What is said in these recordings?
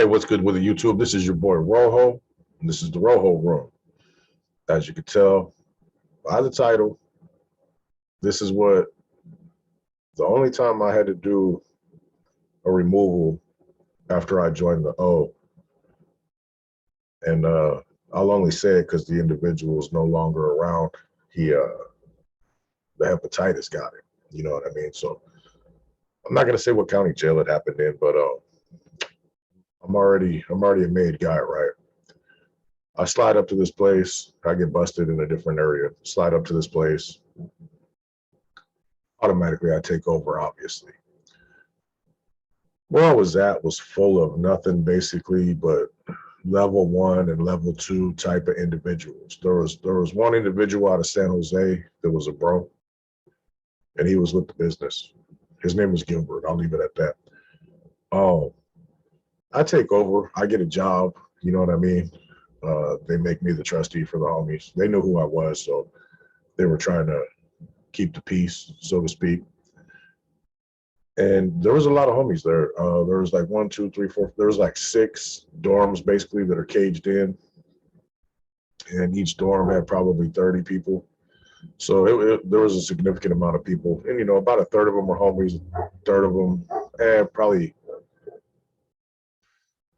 Hey, what's good with the YouTube? This is your boy Rojo, and this is the Rojo Room. As you can tell by the title, this is what the only time I had to do a removal after I joined the O. And I'll only say it because the individual is no longer around. He the hepatitis got him. You know what I mean? So I'm not gonna say what county jail it happened in, but I'm already a made guy, right? I slide up to this place, I get busted in a different area. Slide up to this place, automatically I take over, obviously. Where I was at was full of nothing basically but level one and level two type of individuals. There was one individual out of San Jose that was a bro, and he was with the business. His name was Gilbert. I'll leave it at that. Oh, I take over. I get a job. You know what I mean? They make me the trustee for the homies. They knew who I was, so they were trying to keep the peace, so to speak. And there was a lot of homies there. There was like one, two, three, four. There was like 6 dorms basically that are caged in, and each dorm had probably 30 people. So there was a significant amount of people, and about a third of them were homies, a third of them, and probably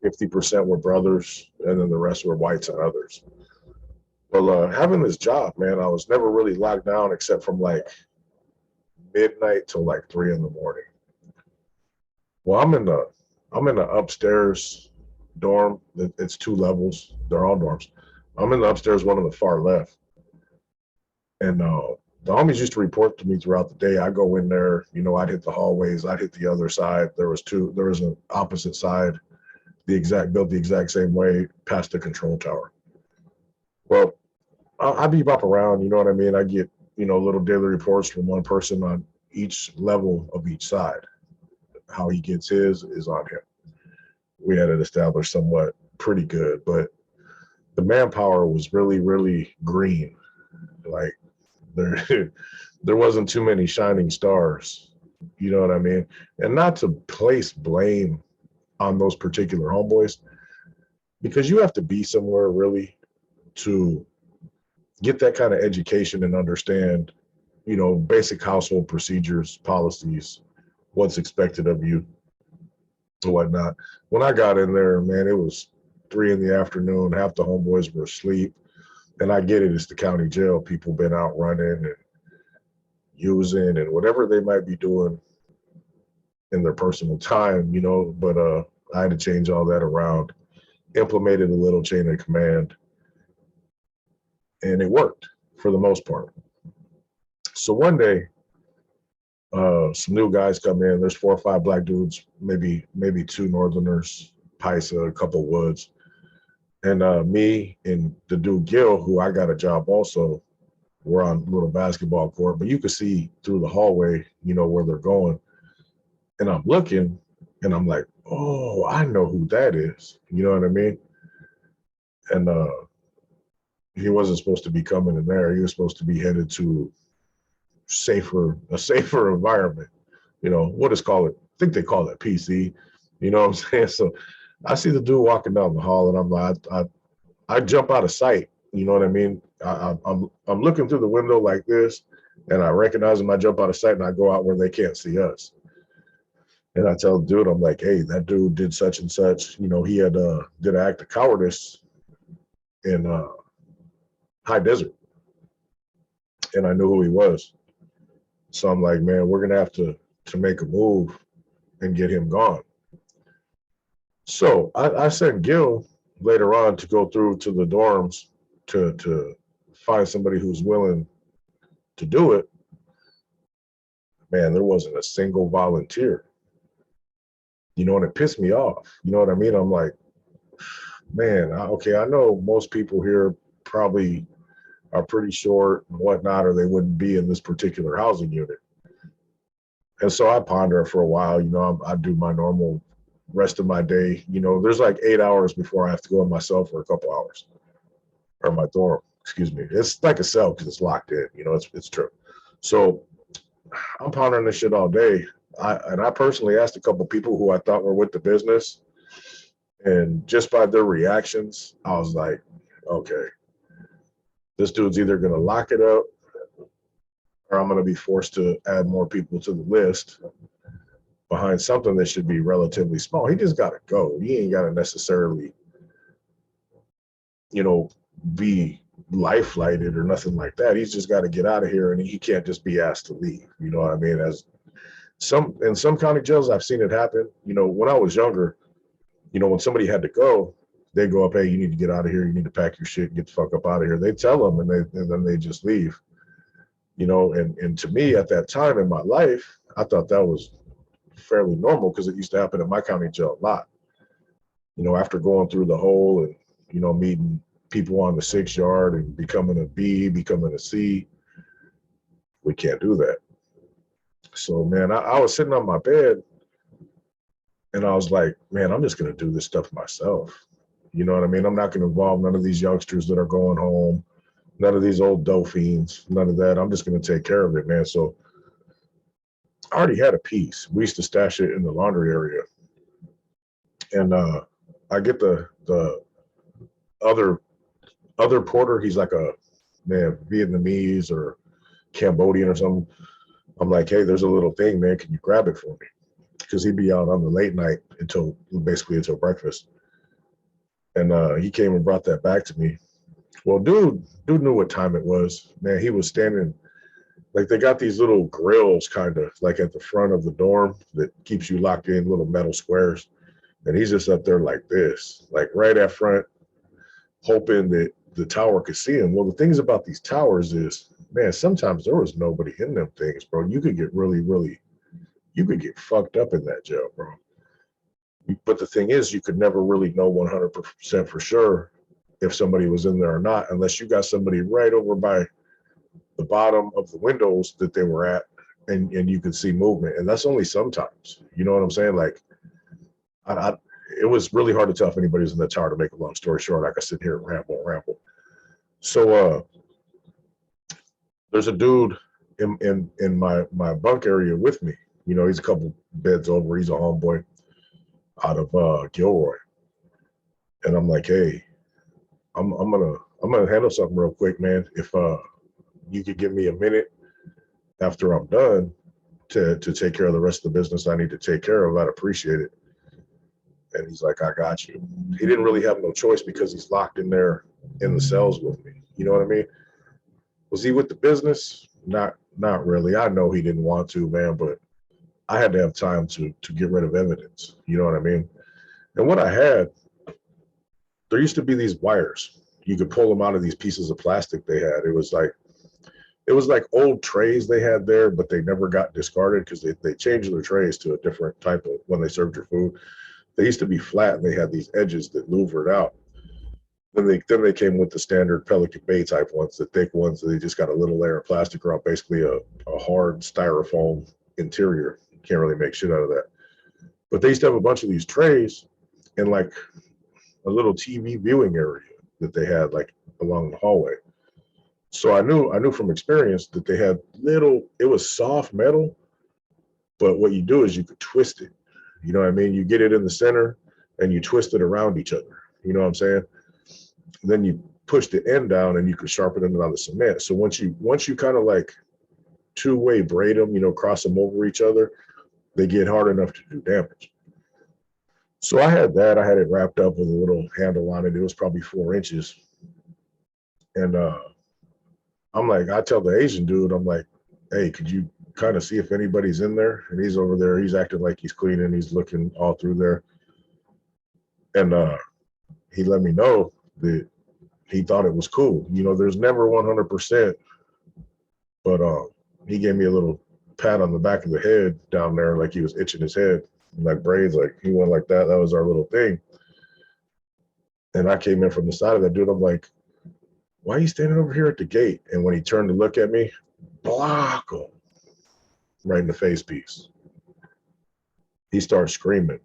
50% were brothers, and then the rest were whites and others. Well, having this job, man, I was never really locked down except from like midnight till like 3 in the morning. Well, I'm in the upstairs dorm. It's 2 levels. They're all dorms. I'm in the upstairs one on the far left, and the homies used to report to me throughout the day. I go in there, I'd hit the hallways, I'd hit the other side. There was an opposite side, built the exact same way past the control tower. Well, I bebop around, you know what I mean? I get, little daily reports from one person on each level of each side. How he gets his is on him. We had it established somewhat pretty good, but the manpower was really, really green. Like there, there wasn't too many shining stars. You know what I mean? And not to place blame on those particular homeboys, because you have to be somewhere really to get that kind of education and understand, basic household procedures, policies, what's expected of you, and whatnot. When I got in there, man, it was 3 in the afternoon. Half the homeboys were asleep. And I get it, it's the county jail. People been out running and using and whatever they might be doing in their personal time, but I had to change all that around, implemented a little chain of command, and it worked for the most part. So one day, some new guys come in. There's 4 or 5 black dudes, maybe 2 Northerners, Paisa, a couple Woods, and me and the dude Gil, who I got a job also. We're on a little basketball court, but you could see through the hallway, where they're going. And I'm looking, and I'm like, oh, I know who that is. You know what I mean? And he wasn't supposed to be coming in there. He was supposed to be headed to a safer environment. What is call it? I think they call it PC. You know what I'm saying? So I see the dude walking down the hall, and I'm like, I jump out of sight. You know what I mean? I'm looking through the window like this, and I recognize him. I jump out of sight, and I go out where they can't see us. And I tell the dude, I'm like, hey, that dude did such and such. He had did an act of cowardice in High Desert, and I knew who he was. So I'm like, man, we're gonna have to make a move and get him gone. So I sent Gil later on to go through to the dorms to find somebody who's willing to do it. Man, there wasn't a single volunteer. And it pissed me off. You know what I mean? I'm like, man, okay, I know most people here probably are pretty short and whatnot, or they wouldn't be in this particular housing unit. And so I ponder for a while. I do my normal rest of my day. There's like 8 hours before I have to go in my cell for a couple hours, or my dorm, excuse me. It's like a cell because it's locked in. It's true. So I'm pondering this shit all day. I personally asked a couple people who I thought were with the business, And just by their reactions, I was like, okay, this dude's either going to lock it up or I'm going to be forced to add more people to the list behind something that should be relatively small. He just got to go. He ain't got to necessarily, you know, be life flighted or nothing like that. He's just got to get out of here, and he can't just be asked to leave. You know what I mean? As in some county jails, I've seen it happen. You know, when I was younger, you know, when somebody had to go, they go up, hey, you need to get out of here. You need to pack your shit and get the fuck up out of here. They tell them, and then they just leave. You know, and to me at that time in my life, I thought that was fairly normal because it used to happen in my county jail a lot. You know, after going through the hole and, you know, meeting people on the 6 yard and becoming a B, becoming a C, we can't do that. So, man, I was sitting on my bed and I was like, man, I'm just going to do this stuff myself. You know what I mean? I'm not going to involve none of these youngsters that are going home, none of these old dope fiends, none of that. I'm just going to take care of it, man. So I already had a piece. We used to stash it in the laundry area. And I get the other porter. He's like a man, Vietnamese or Cambodian or something. I'm like, hey, there's a little thing, man. Can you grab it for me? Because he'd be out on the late night until breakfast. And he came and brought that back to me. Well, dude knew what time it was. Man, he was standing, like they got these little grills kind of like at the front of the dorm that keeps you locked in, little metal squares. And he's just up there like this, like right at front, hoping that the tower could see him. Well, the things about these towers is, man, sometimes there was nobody in them things, bro. You could get you could get fucked up in that jail, bro. But the thing is, you could never really know 100% for sure if somebody was in there or not, unless you got somebody right over by the bottom of the windows that they were at, and you could see movement. And that's only sometimes. You know what I'm saying? Like, it was really hard to tell if anybody was in the tower. To make a long story short, I could sit here and ramble. So there's a dude in my bunk area with me. You know, he's a couple beds over. He's a homeboy out of Gilroy, and I'm like, hey, I'm gonna handle something real quick, man. If you could give me a minute after I'm done to take care of the rest of the business I need to take care of, I'd appreciate it. And he's like, I got you. He didn't really have no choice because he's locked in there in the cells with me. You know what I mean? Was he with the business? Not really. I know he didn't want to, man, but I had to have time to get rid of evidence. You know what I mean? And what I had, there used to be these wires. You could pull them out of these pieces of plastic they had. It was like old trays they had there, but they never got discarded because they changed their trays to a different type of when they served your food. They used to be flat and they had these edges that louvered out. Then they came with the standard Pelican Bay type ones, the thick ones. They just got a little layer of plastic around, basically a hard styrofoam interior. You can't really make shit out of that. But they used to have a bunch of these trays in like a little TV viewing area that they had like along the hallway. So I knew from experience that they had it was soft metal, but what you do is you could twist it. You know what I mean? You get it in the center and you twist it around each other. You know what I'm saying? Then you push the end down and you can sharpen it on the cement. So once you kind of like two-way braid them, you know, cross them over each other, they get hard enough to do damage. So I had that. I had it wrapped up with a little handle on it. It was probably 4 inches. And I'm like, I tell the Asian dude, I'm like, hey, could you kind of see if anybody's in there? And he's over there. He's acting like he's cleaning. He's looking all through there. And he let me know that he thought it was cool. You know, there's never 100%, but he gave me a little pat on the back of the head down there, like he was itching his head, like braids, like he went like that. That was our little thing. And I came in from the side of that dude. I'm like, why are you standing over here at the gate? And when he turned to look at me, block him right in the face piece. He starts screaming.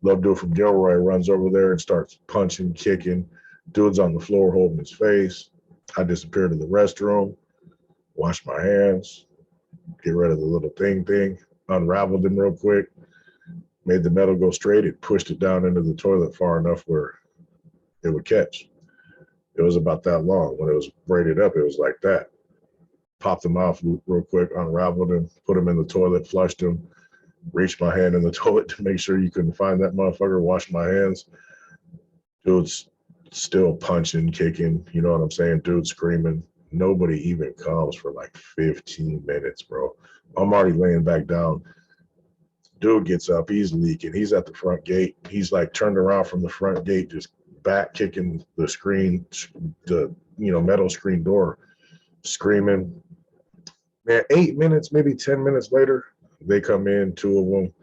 Love dude from Gilroy runs over there and starts punching, kicking. Dude's on the floor holding his face. I disappear to the restroom, wash my hands, get rid of the little thing, unraveled him real quick. made the metal go straight. It pushed it down into the toilet far enough where it would catch. It was about that long. When it was braided up, it was like that. Popped them off real quick, unraveled them, put them in the toilet, flushed them, reached my hand in the toilet to make sure you couldn't find that motherfucker, washed my hands. Dude's still punching, kicking, you know what I'm saying? Dude screaming. Nobody even comes for like 15 minutes, bro. I'm already laying back down. Dude gets up, he's leaking. He's at the front gate. He's like turned around from the front gate, just back kicking the screen, the metal screen door, screaming. Man, 8 minutes, maybe 10 minutes later, they come in, two of them.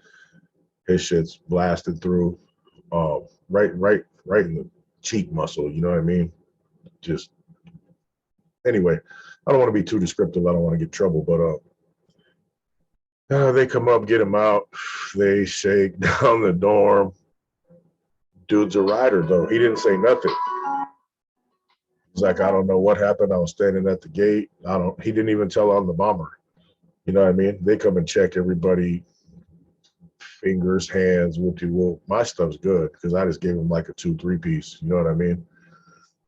His shit's blasted through, right in the cheek muscle. You know what I mean? Just anyway, I don't want to be too descriptive. I don't want to get in trouble, but they come up, get him out. They shake down the dorm. Dude's a rider though. He didn't say nothing. He's like, I don't know what happened. I was standing at the gate. He didn't even tell on the bomber. You know what I mean? They come and check everybody, fingers, hands, whoop-de-whoop. My stuff's good because I just gave him like a 2-3 piece. You know what I mean?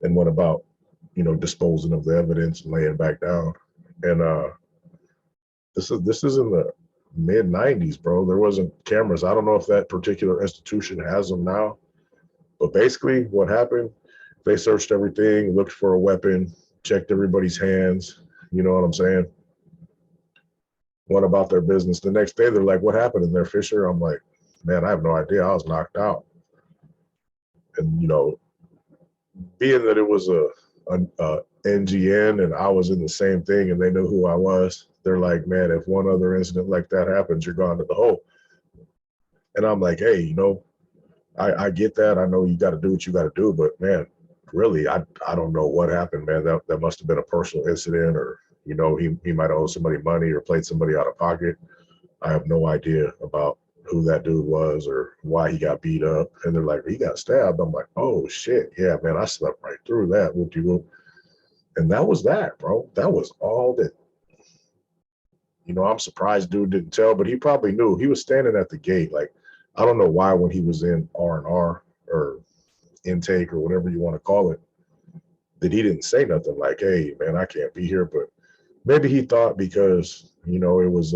And went about, disposing of the evidence and laying back down. And this is in the mid 90s, bro. There wasn't cameras. I don't know if that particular institution has them now, but basically what happened, they searched everything, looked for a weapon, checked everybody's hands. You know what I'm saying? Went about their business. The next day, they're like, what happened in there, Fisher? I'm like, man, I have no idea. I was knocked out. And, being that it was a NGN and I was in the same thing and they knew who I was, they're like, man, if one other incident like that happens, you're gone to the hole. And I'm like, hey, I get that. I know you got to do what you got to do, but man, really, I don't know what happened, man. That must have been a personal incident, or he might have owed somebody money or played somebody out of pocket. I have no idea about who that dude was or why he got beat up. And they're like, he got stabbed. I'm like, oh shit, yeah, man, I slept right through that. Whoop-de-whoop. And that was that, bro. That was all that. I'm surprised dude didn't tell, but he probably knew. He was standing at the gate. Like, I don't know why when he was in R&R or intake or whatever you want to call it, that he didn't say nothing like, hey, man, I can't be here. But maybe he thought because, it was,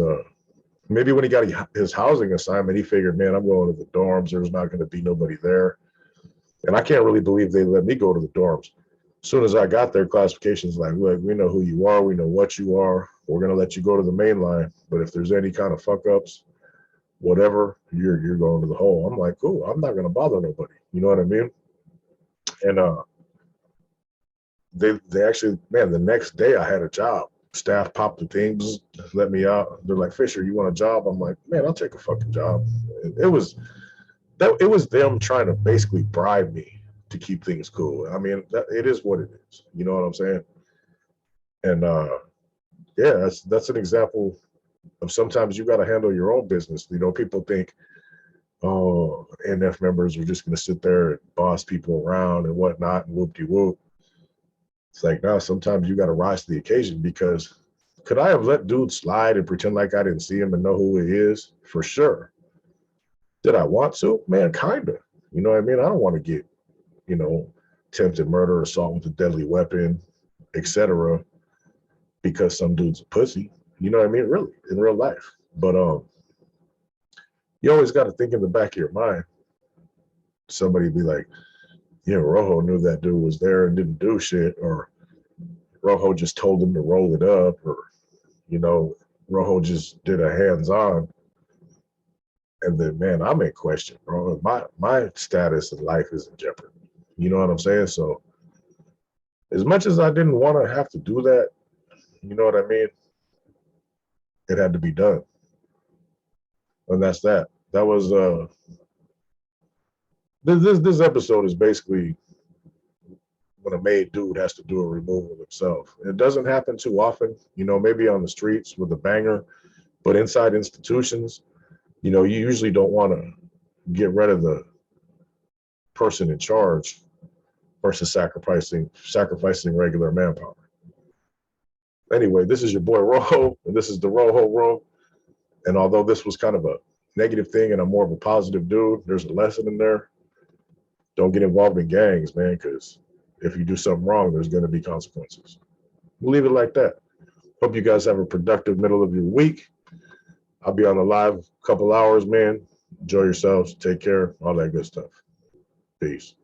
maybe when he got his housing assignment, he figured, man, I'm going to the dorms. There's not going to be nobody there. And I can't really believe they let me go to the dorms. As soon as I got there, classifications like, look, we know who you are. We know what you are. We're going to let you go to the main line. But if there's any kind of fuck ups, whatever, you're going to the hole. I'm like, cool. I'm not going to bother nobody. You know what I mean? And they actually, man, the next day I had a job. Staff popped the things, let me out. They're like, Fisher, you want a job? I'm like, man, I'll take a fucking job. It was them trying to basically bribe me to keep things cool. I mean, it is what it is. You know what I'm saying? And yeah, that's an example of sometimes you got to handle your own business. People think, oh, NF members are just going to sit there and boss people around and whatnot and whoop-de-whoop. It's like, no, sometimes you got to rise to the occasion, because could I have let dude slide and pretend like I didn't see him and know who he is? For sure. Did I want to? Man, kind of. You know what I mean? I don't want to get, attempted murder, assault with a deadly weapon, etc., because some dude's a pussy. You know what I mean? Really, in real life. But you always got to think in the back of your mind, somebody be like, Rojo knew that dude was there and didn't do shit, or Rojo just told him to roll it up, or, Rojo just did a hands-on. And then, man, I'm in question, bro. My status in life is in jeopardy. You know what I'm saying? So as much as I didn't want to have to do that, you know what I mean? It had to be done. And that's that. That was this episode is basically when a made dude has to do a removal himself. It doesn't happen too often, maybe on the streets with a banger, but inside institutions, you usually don't want to get rid of the person in charge versus sacrificing regular manpower. Anyway, this is your boy Rojo, and this is the Rojo Room. And although this was kind of a negative thing and I'm more of a positive dude, there's a lesson in there. Don't get involved in gangs, man, because if you do something wrong, there's going to be consequences. We'll leave it like that. Hope you guys have a productive middle of your week. I'll be on the live couple hours, man. Enjoy yourselves. Take care. All that good stuff. Peace.